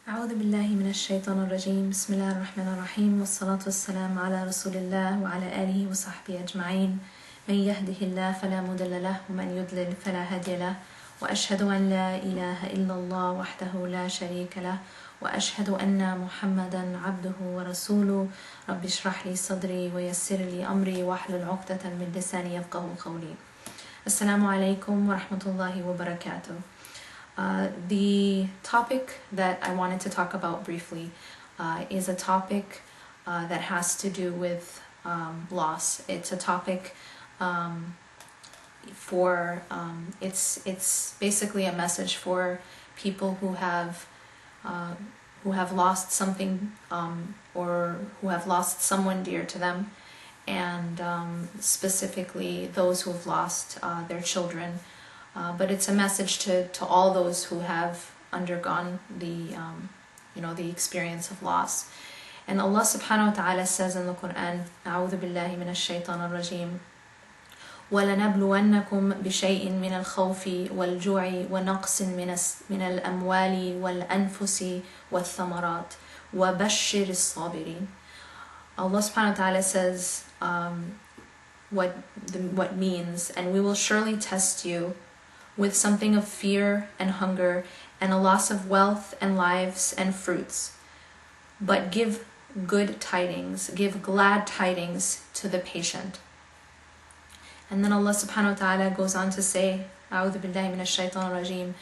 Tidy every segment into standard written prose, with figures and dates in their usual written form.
أعوذ بالله من الشيطان الرجيم. بسم الله الرحمن الرحيم، والصلاة والسلام على رسول الله وعلى آله وصحبه أجمعين. من يهده الله فلا مضل له ومن يضلل فلا هادي له، وأشهد أن لا إله إلا الله وحده لا شريك له، وأشهد أن محمدا عبده ورسوله. رب اشرح لي صدري ويسر لي أمري واحلل عقدة من لساني يفقهوا قولي. Assalamu alaikum wa rahmatullahi wa barakatuh. The topic that I wanted to talk about briefly is a topic that has to do with loss. It's a topic it's basically a message for people who have lost something or who have lost someone dear to them, and specifically those who have lost their children. But it's a message to all those who have undergone the experience of loss. And Allah subhanahu wa ta'ala says in the Qur'an, أعوذ بالله من الشيطان الرجيم, وَلَنَبْلُوَنَّكُمْ بِشَيْءٍ مِّنَ الْخَوْفِ وَالْجُوعِ وَنَقْصٍ مِّنَ الْأَمْوَالِ وَالْأَنفُسِ وَالثَّمَرَاتِ وَبَشِّرِ الصَّابِرِينَ. Allah subhanahu wa ta'ala says what means, and we will surely test you with something of fear and hunger and a loss of wealth and lives and fruits. But give good tidings, give glad tidings to the patient. And then Allah subhanahu wa ta'ala goes on to say, أعوذ بالله من الشيطان الرجيم,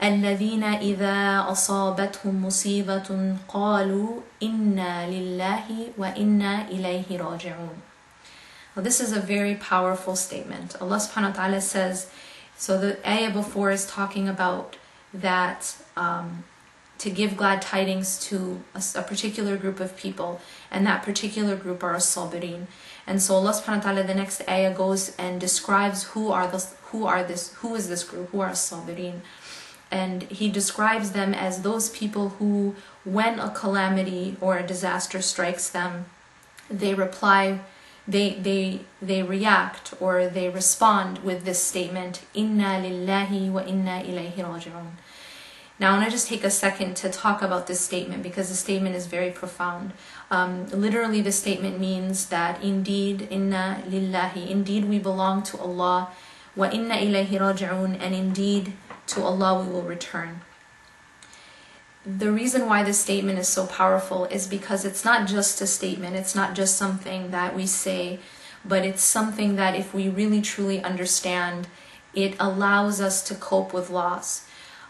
الذين إذا أصابتهم مصيبة قالوا إنا لله وإنا إليه راجعون. Well, this is a very powerful statement. Allah subhanahu wa ta'ala says, so the ayah before is talking about that to give glad tidings to a particular group of people, and that particular group are as-sabirin. And so Allah subhanahu wa ta'ala, the next ayah goes and describes who is this group, who are as-sabirin. And He describes them as those people who, when a calamity or a disaster strikes them, they reply, they react or they respond with this statement, Inna lillahi wa inna ilayhi raji'un. Now I want to just take a second to talk about this statement, because the statement is very profound. Literally the statement means that indeed, inna lillahi, indeed we belong to Allah, wa inna ilayhi raji'un, and indeed to Allah we will return. The reason why this statement is so powerful is because it's not just a statement, it's not just something that we say, but it's something that if we really truly understand, it allows us to cope with loss.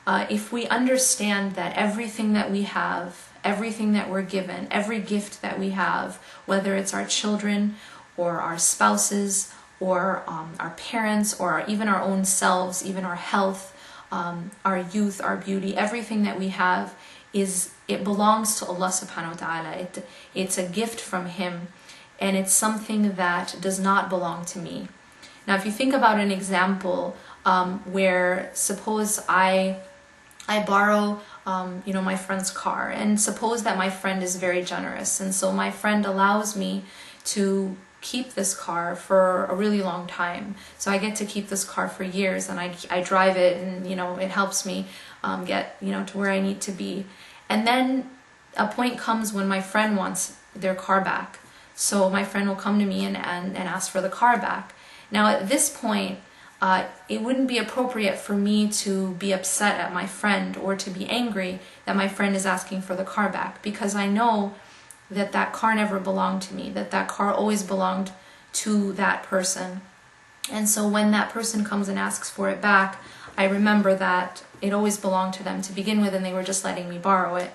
If we understand that everything that we have, everything that we're given, every gift that we have, whether it's our children or our spouses or our parents or even our own selves, even our health, our youth, our beauty, everything that we have, it belongs to Allah subhanahu wa ta'ala. It's a gift from Him, and it's something that does not belong to me. Now if you think about an example where suppose I borrow my friend's car, and suppose that my friend is very generous, and so my friend allows me to keep this car for a really long time. So I get to keep this car for years, and I drive it, and it helps me get to where I need to be. And then a point comes when my friend wants their car back. So my friend will come to me and ask for the car back. Now at this point, it wouldn't be appropriate for me to be upset at my friend or to be angry that my friend is asking for the car back, because I know that car never belonged to me, that car always belonged to that person. And so when that person comes and asks for it back, I remember that it always belonged to them to begin with, and they were just letting me borrow it.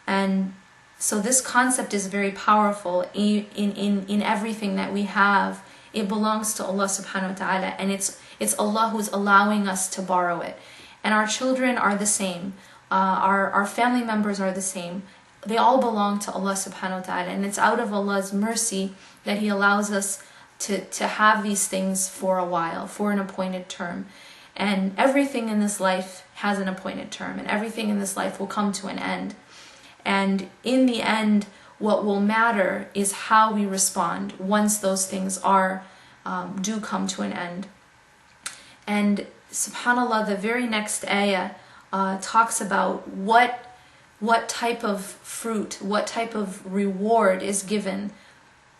And so this concept is very powerful. In everything that we have, it belongs to Allah subhanahu wa ta'ala, and it's Allah who's allowing us to borrow it. And our children are the same. Our family members are the same. They all belong to Allah subhanahu wa ta'ala, and it's out of Allah's mercy that He allows us to have these things for a while, for an appointed term. And everything in this life has an appointed term, and everything in this life will come to an end. And in the end, what will matter is how we respond once those things do come to an end. And subhanAllah, the very next ayah talks about what what type of fruit, what type of reward is given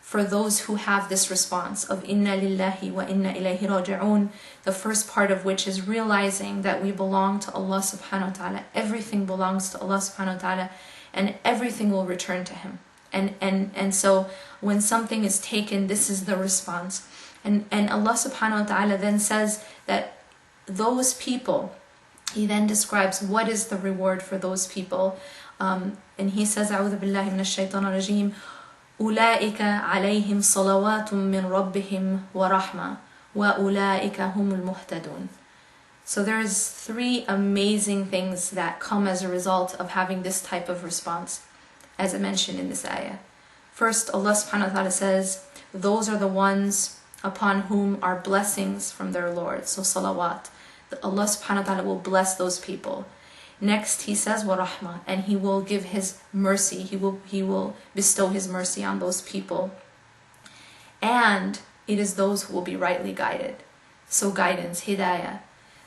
for those who have this response of inna lillahi wa inna ilayhi raji'un, the first part of which is realizing that we belong to Allah subhanahu wa ta'ala. Everything belongs to Allah subhanahu wa ta'ala, and everything will return to Him. And so when something is taken, this is the response. And Allah subhanahu wa ta'ala then says that those people, He then describes what is the reward for those people. And He says, أعوذ بالله من الشيطان الرجيم, أولئك عليهم صلوات من ربهم ورحمة وأولئك هم المهتدون. So there's 3 amazing things that come as a result of having this type of response, as I mentioned in this ayah. First, Allah subhanahu wa ta'ala says, those are the ones upon whom are blessings from their Lord. So salawat. Allah subhanahu wa ta'ala will bless those people. Next, He says, وَرَحْمَةً, and He will give His mercy. He will bestow His mercy on those people. And it is those who will be rightly guided. So guidance, hidayah.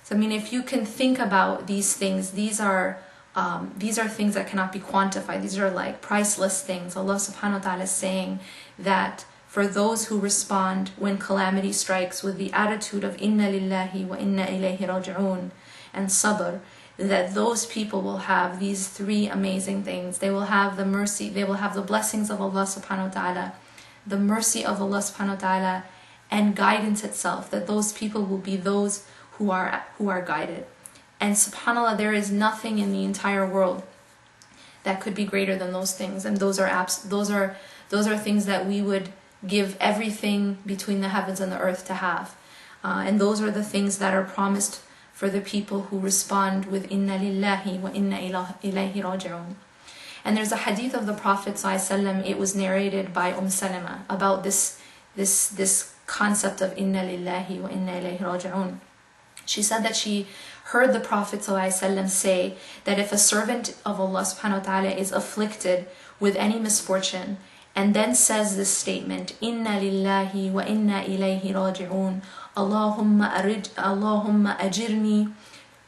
So I mean, if you can think about these things, these are things that cannot be quantified. These are like priceless things. Allah subhanahu wa ta'ala is saying that for those who respond when calamity strikes with the attitude of inna lillahi wa inna ilayhi raji'un and sabr, that those people will have these 3 amazing things. They will have the mercy, they will have the blessings of Allah subhanahu wa ta'ala, the mercy of Allah subhanahu wa ta'ala, and guidance itself, that those people will be those who are guided. And subhanAllah, there is nothing in the entire world that could be greater than those things. And those are things that we would give everything between the heavens and the earth to have. And those are the things that are promised for the people who respond with inna lillahi wa inna ilayhi raji'un. And there's a hadith of the Prophet ﷺ, it was narrated by Salama about this concept of inna lillahi wa inna ilayhi raji'un. She said that she heard the Prophet ﷺ say that if a servant of Allah subhanahu wa ta'ala is afflicted with any misfortune and then says this statement, inna lillahi wa inna ilayhi raji'un, Allahumma ajirni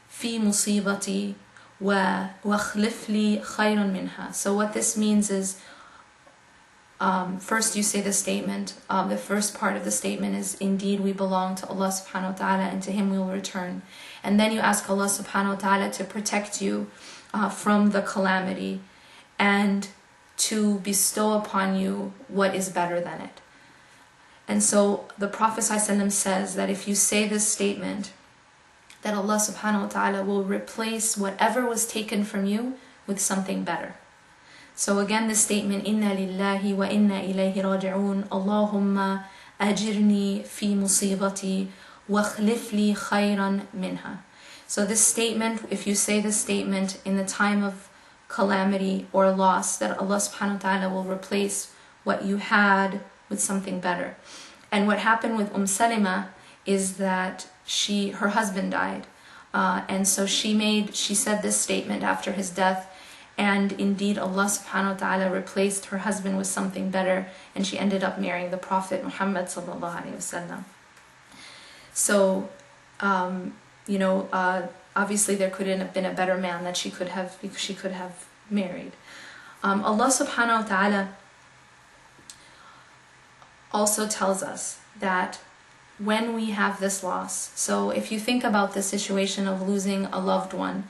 fi musibati wa akhlif li khayran minha. So what this means is, first you say the statement, the first part of the statement is, indeed we belong to Allah subhanahu wa ta'ala and to Him we will return. And then you ask Allah subhanahu wa ta'ala to protect you from the calamity and to bestow upon you what is better than it. And so the Prophet ﷺ says that if you say this statement, that Allah subhanahu wa ta'ala will replace whatever was taken from you with something better. So again, the statement, inna lillahi wa inna ilayhi raji'un, Allahumma ajirni fi musibati wa akhlif li khayran minha. So this statement, if you say this statement in the time of calamity or loss, that Allah subhanahu wa ta'ala will replace what you had with something better. And what happened with Salama is that her husband died. And so she said this statement after his death, and indeed Allah subhanahu wa ta'ala replaced her husband with something better, and she ended up marrying the Prophet Muhammad sallallahu alaihi wasallam. So, obviously there couldn't have been a better man that she could have married. Allah subhanahu wa ta'ala also tells us that when we have this loss, so if you think about the situation of losing a loved one,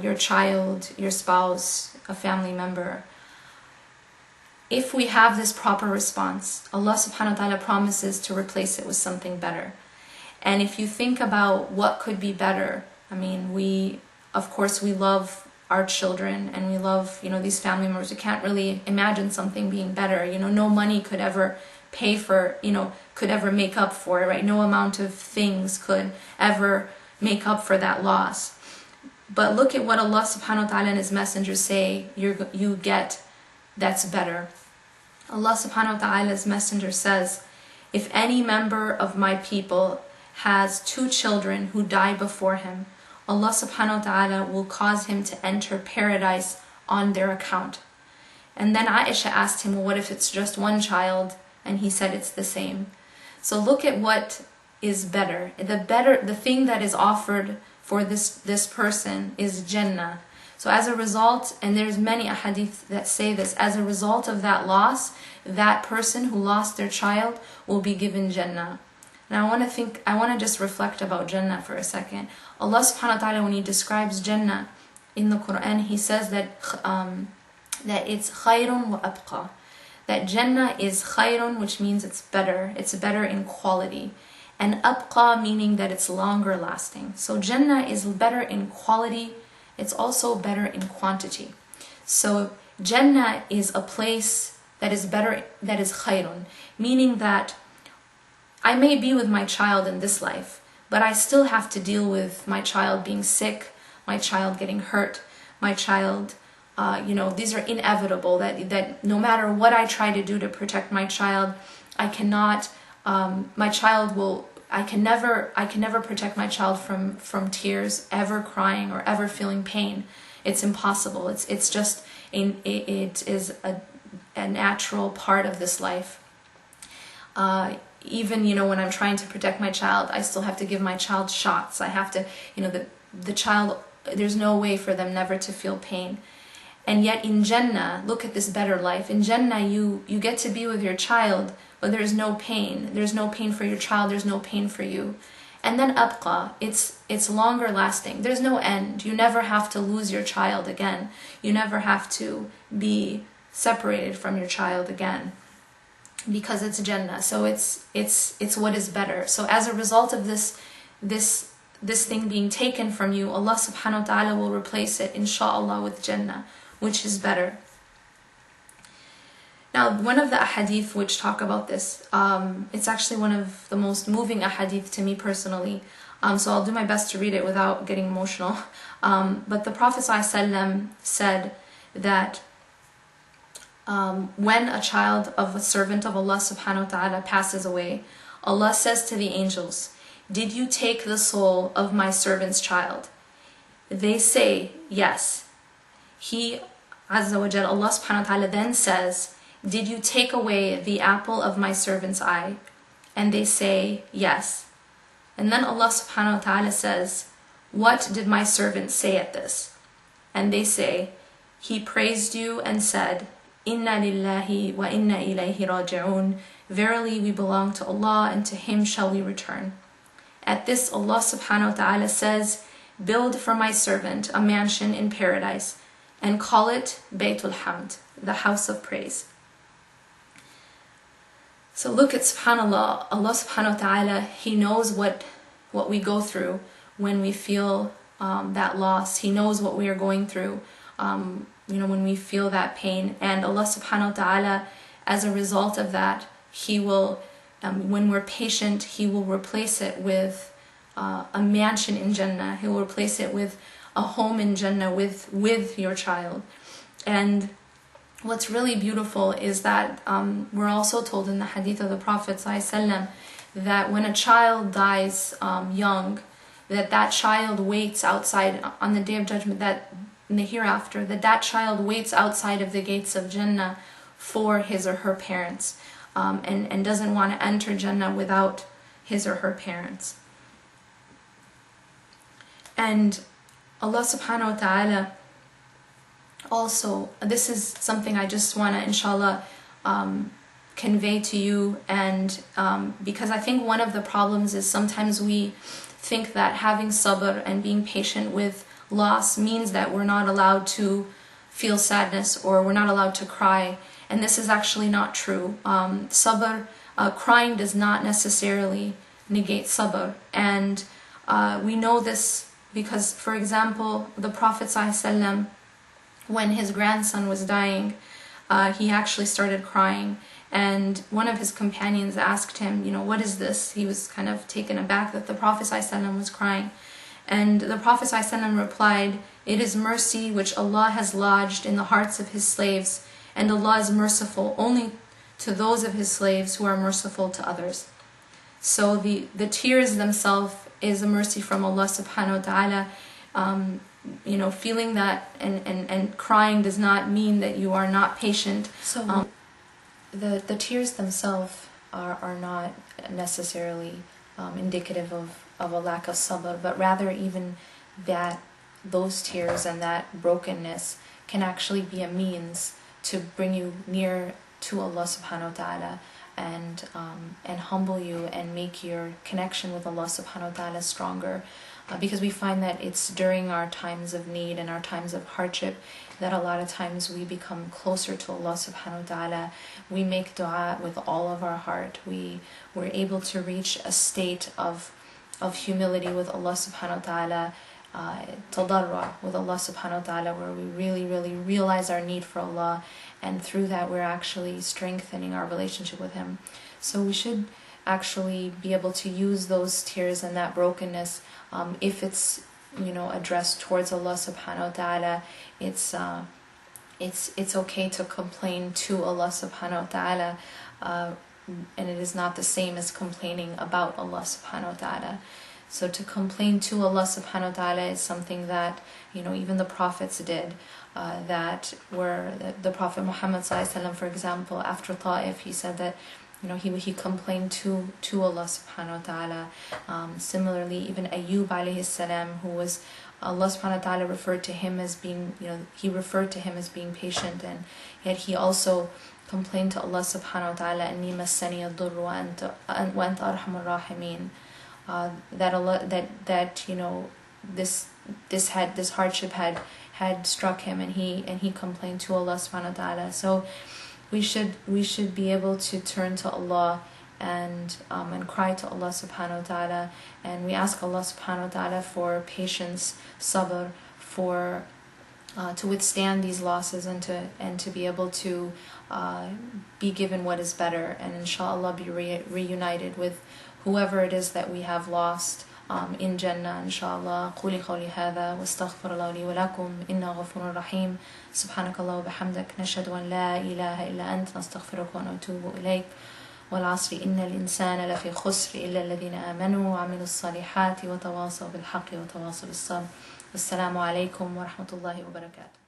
your child, your spouse, a family member, if we have this proper response, Allah subhanahu wa ta'ala promises to replace it with something better. And if you think about what could be better, I mean, we love our children and we love, these family members. We can't really imagine something being better. No money could ever pay for, could ever make up for it, right? No amount of things could ever make up for that loss. But look at what Allah subhanahu wa ta'ala and His messengers say you get that's better. Allah subhanahu wa ta'ala's messenger says, if any member of my people has 2 children who die before him, Allah subhanahu wa ta'ala will cause him to enter paradise on their account. And then Aisha asked him, well, what if it's just 1 child? And he said it's the same. So look at what is better. The thing that is offered for this person is Jannah. So as a result, and there's many ahadith that say this, as a result of that loss, that person who lost their child will be given Jannah. Now I want to just reflect about Jannah for a second. Allah subhanahu wa ta'ala, when He describes Jannah in the Qur'an, He says that it's khayrun wa abqa. That Jannah is khayrun, which means it's better in quality. And abqa meaning that it's longer lasting. So Jannah is better in quality, it's also better in quantity. So Jannah is a place that is better, that is khayrun, meaning that I may be with my child in this life, but I still have to deal with my child being sick, my child getting hurt, my child, these are inevitable, that no matter what I try to do to protect my child, I cannot, I can never protect my child from tears, ever crying or ever feeling pain. It's impossible. It's just, it is a natural part of this life. Even, when I'm trying to protect my child, I still have to give my child shots. I have to, the child, there's no way for them never to feel pain. And yet in Jannah, look at this better life. In Jannah, you get to be with your child, but there's no pain. There's no pain for your child, there's no pain for you. And then abqa, it's longer lasting. There's no end. You never have to lose your child again. You never have to be separated from your child again, because it's Jannah. So it's what is better. So as a result of this thing being taken from you, Allah subhanahu wa ta'ala will replace it, inshallah, with Jannah, which is better. Now, one of the ahadith which talk about this, it's actually one of the most moving ahadith to me personally. So I'll do my best to read it without getting emotional. But the Prophet ﷺ said that when a child of a servant of Allah subhanahu wa ta'ala passes away, Allah says to the angels, "Did you take the soul of my servant's child?" They say, "Yes." He, Azza wa Jal, Allah subhanahu wa ta'ala then says, "Did you take away the apple of my servant's eye?" And they say, "Yes." And then Allah subhanahu wa ta'ala says, "What did my servant say at this?" And they say, "He praised you and said, Inna lillahi wa inna ilayhi raji'un. Verily we belong to Allah and to Him shall we return." At this, Allah subhanahu wa ta'ala says, "Build for my servant a mansion in paradise and call it Baytul Hamd, the house of praise." So look at, subhanAllah, Allah subhanahu wa ta'ala, He knows what we go through when we feel that loss. He knows what we are going through when we feel that pain. And Allah subhanahu wa ta'ala, as a result of that, He will, when we're patient, He will replace it with a mansion in Jannah. He will replace it with a home in Jannah with your child. And what's really beautiful is that we're also told in the hadith of the Prophet ﷺ that when a child dies young, that child waits outside on the Day of Judgment, that in the hereafter, that child waits outside of the gates of Jannah for his or her parents, and doesn't want to enter Jannah without his or her parents. And Allah subhanahu wa ta'ala also, this is something I just want to, inshallah, convey to you, and because I think one of the problems is sometimes we think that having sabr and being patient with loss means that we're not allowed to feel sadness or we're not allowed to cry, and this is actually not true. Sabr, crying does not necessarily negate sabr, and we know this because, for example, the Prophet ﷺ, when his grandson was dying, he actually started crying, and one of his companions asked him, what is this? He was kind of taken aback that the Prophet ﷺ was crying. And the Prophet ﷺ replied, "It is mercy which Allah has lodged in the hearts of His slaves, and Allah is merciful only to those of His slaves who are merciful to others." So the tears themselves is a mercy from Allah subhanahu wa ta'ala. Feeling that and crying does not mean that you are not patient. So the tears themselves are not necessarily indicative of a lack of sabr, but rather even that those tears and that brokenness can actually be a means to bring you near to Allah subhanahu wa ta'ala, and humble you and make your connection with Allah subhanahu wa ta'ala stronger. Because we find that it's during our times of need and our times of hardship that a lot of times we become closer to Allah subhanahu wa ta'ala. We make dua with all of our heart. We're able to reach a state of humility with Allah subhanahu wa ta'ala, tadarra with Allah subhanahu wa ta'ala, where we really, really realize our need for Allah, and through that we're actually strengthening our relationship with Him. So we should actually be able to use those tears and that brokenness, if it's addressed towards Allah subhanahu wa ta'ala. It's okay to complain to Allah subhanahu wa ta'ala, and it is not the same as complaining about Allah subhanahu wa ta'ala. So to complain to Allah subhanahu wa ta'ala is something that even the prophets did, that were the Prophet Muhammad sallallahu alaihi wasallam, for example, after Ta'if, he said that he complained to Allah subhanahu wa ta'ala. Similarly, even Ayyub alayhi salam, who was Allah subhanahu wa ta'ala referred to him as being, he referred to him as being patient, and yet he also complained to Allah subhanahu wa ta'ala, "Anni massani ad-durru wa anta arhamur rahimin." That Allah, this hardship had struck him, and he complained to Allah subhanahu wa ta'ala. So we should be able to turn to Allah and cry to Allah subhanahu wa ta'ala, and we ask Allah subhanahu wa ta'ala for patience, sabr, for to withstand these losses, and to be able to be given what is better, and inshallah be reunited with whoever it is that we have lost in Jannah, inshallah. قولي قولي هذا واستغفر الله لي ولكم إنه غفور رحيم. سبحانك الله وبحمدك نشهد أن لا إله إلا أنت نستغفرك ونتوب إليك. والعصر إن الإنسان لفي خسر إلا الذين آمنوا وعملوا الصالحات وتواصوا بالحق وتواصوا بالصبر. والسلام عليكم ورحمة الله وبركاته.